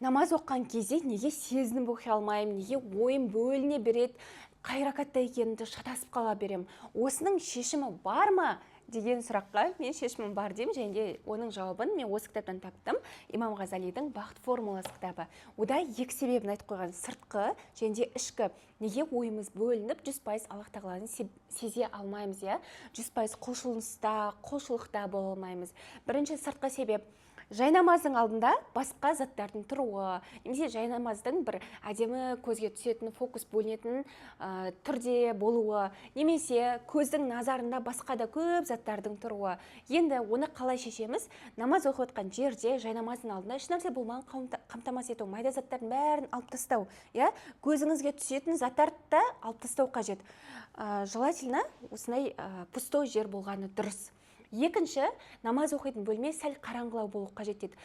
намаз оққан кезде неге сезініп оқи алмаймын, неге ойым бөліне береді, қай ракатта екенімді шатасып қала берем. Осының шешімі бар ма деген сұраққа мен шешімім бар деймін, және де оның жауабын мен осы кітаптан таптым. Имам Ғазалидің бақыт формуласы кітабы. Ода екі себебін айтып қойған: сыртқы және де ішкі. Неге ойымыз бөлініп 100% Аллах тағаланы сезе алмаймыз, 100% құлшылықта бола алмаймыз. Бірінші сыртқы себеп: жайнамаздың алдында басқа заттардың тұруы, немесе жайнамаздың бір әдемі көзге түсетін, фокус бөлінетін түрде болуы, немесе көздің назарында басқа да көп заттардың тұруы. Енді оны қалай шешеміз? Намаз оқып отқан жерде жайнамаздың алдында ешнәрсе болмаған қамтамасыз ету, майда заттардың бәрін алып тастау, көзіңізге түсетін заттарды да алып тастау қажет. Желательно осындай пустой жер болғаны дұрыс. Екінші, намаз оқитын бөлме сәл қараңғылау болу қажет дейді.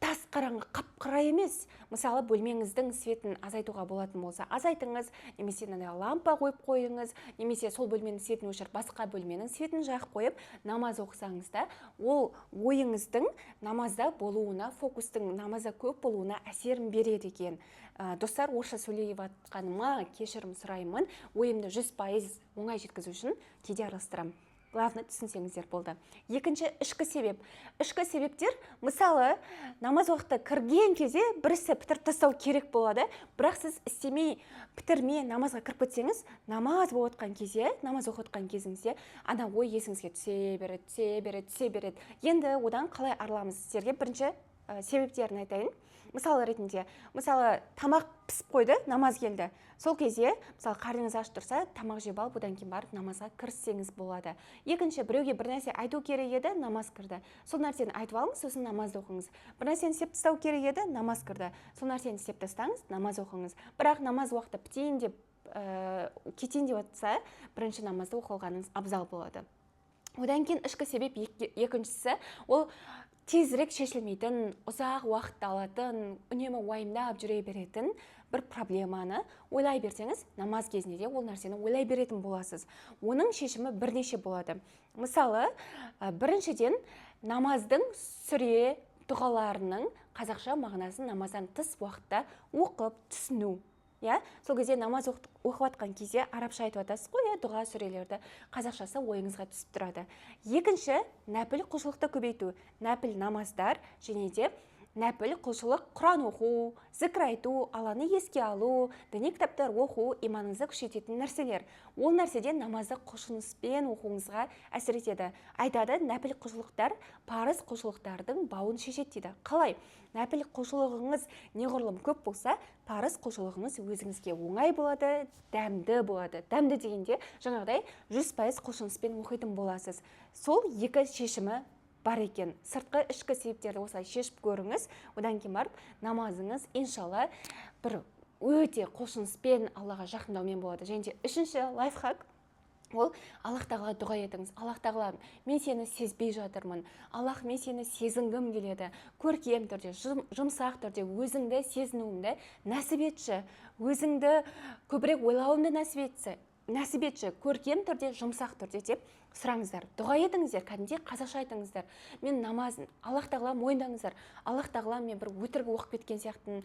Тас қараңғы, қап-қара емес. Мысалы, бөлмеңіздің светін азайтуға болатын болса, азайтыңыз, немесе лампа қойып қойыңыз, немесе сол бөлменің светін өшіріп, басқа бөлменің светін жағып қойып, намаз оқысаңыз да, ол ойыңыздың намазда болуына, фокустың намазда көп болуына әсерін береді екен. Достар, орысша сөйлеп жатқаныма кешірім сұраймын. Ойымды 100% оңай жеткізу үшін кейде араластырамын. Главное, түсінсеңіздер болды. Екінші, ішкі себеп. Ішкі себептер, мысалы, намаз уақыты кірген кезде бір істі бітіріп тастау керек болады, бірақ сіз істемей, бітірмей намазға кіріп кетсеңіз, намаз болып отқан кезде, намаз оқып отқан кезіңізде, ана ой есіңізге түсе береді. Енді одан қалай арыламыз? Сіздерге бірінші себептерін айтайын. Мысалы, тамақ пісіп қойды, намаз келді. Сол кезде, мысалы, қарныңыз аш тұрса, тамақ жеп алып, одан кейін барып намазға кіріссеңіз болады. Екінші, біреуге бір нәрсе айту керек еді, намаз кірді. Сол нәрсені айтып алыңыз, сосын намазды оқыңыз. Бір нәрсені істеп тастау керек еді, намаз кірді. Сол нәрсені істеп тастаңыз, намаз оқыңыз. Бірақ намаз уақыты бітейін деп, кетейін деп жатса, бірінші намазды оқылғаныңыз абзал болады. Одан кейін ішкі себеп екіншісі, ол тезірек шешілмейтін, ұзақ уақыт алатын, үнемі уайымдап жүре беретін бір проблеманы ойлай берсеңіз, намаз кезінде де ол нәрсені ойлай беретін боласыз. Оның шешімі бірнеше болады. Мысалы, біріншіден, намаздың сүре дұғаларының қазақша мағынасын намаздан тыс уақытта оқып түсіну. Сол кезде намаз оқып атқан кезде арабша айтып атасыз ғой, дұға сүрелерді, қазақшасы ойыңызға түсіп тұрады. Екінші, нәпіл құлшылықты көбейту. Нәпіл намаздар және де нәпіл құлшылық, Құран оқу, зікір айту, Алланы еске алу, діни кітаптар оқу, иманыңызды күшейтетін нәрселер. Ол нәрседен намазды құлшыныспен оқуыңызға әсер етеді. Айтады, нәпіл құлшылықтар парыз құлшылықтардың бауын шешеді дейді. Қалай? Нәпіл құлшылығыңыз неғұрлым көп болса, парыз құлшылығыңыз өзіңізге оңай болады, дәмді болады. Дәмді дегенде жаңағыдай 100% құлшыныспен оқитын боласыз. Сол екі шешімі бар екен. Сыртқы ішкі себептерді осылай шешіп көріңіз, одан кейін барып намазыңыз иншалла бір өте құлшыныспен Аллаға жақындаумен болады. Және де үшінші лайфхак, ол Аллах тағала дұға етіңіз. Аллах тағала, мен сені сезбей жатырмын. Аллах, мен сені сезінгім келеді. Көркем түрде, жұмсақ түрде өзіңді сезінуімді нәсіп етші. Өзіңді көбірек ойлауымды нәсіп етші, көркем түрде, жұмсақ түрде деп сұраңыздар. Дұға етіңіздер, кәдімгідей қазақша айтыңыздар. Мен намазын, Аллах тағала мойындаңыздар. Аллах тағала мен бір өтірік оқып кеткен сияқтын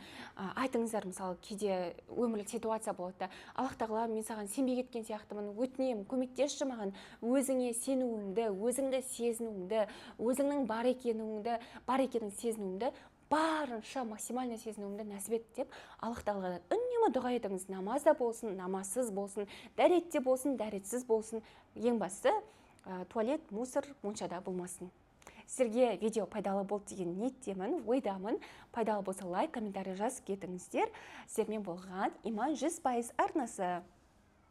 айтыңыздар. Мысалы, кейде өмірлік ситуация болады да, Аллах тағала мен саған сенбей кеткен сияқтымын, өтінемін, көмектесші маған өзіңе сенуіңді, өзіңді сезінуіңді, өзіңнің бар екенін сезінуіңді барынша максимально сезінуімді нәсіп ет деп Аллах тағаладан үнемі дұға етіңіз. Намазда болсын, намазсыз болсын, дәретте болсын, дәретсіз болсын. Ең бастысы туалет, мусор моншада болмасын. Сіздерге видео пайдалы болды деген ниеттемін, ойдамын. Пайдалы болса лайк, комментарий жазып кетіңіздер. Сіздермен болған Иман 100% арнасы.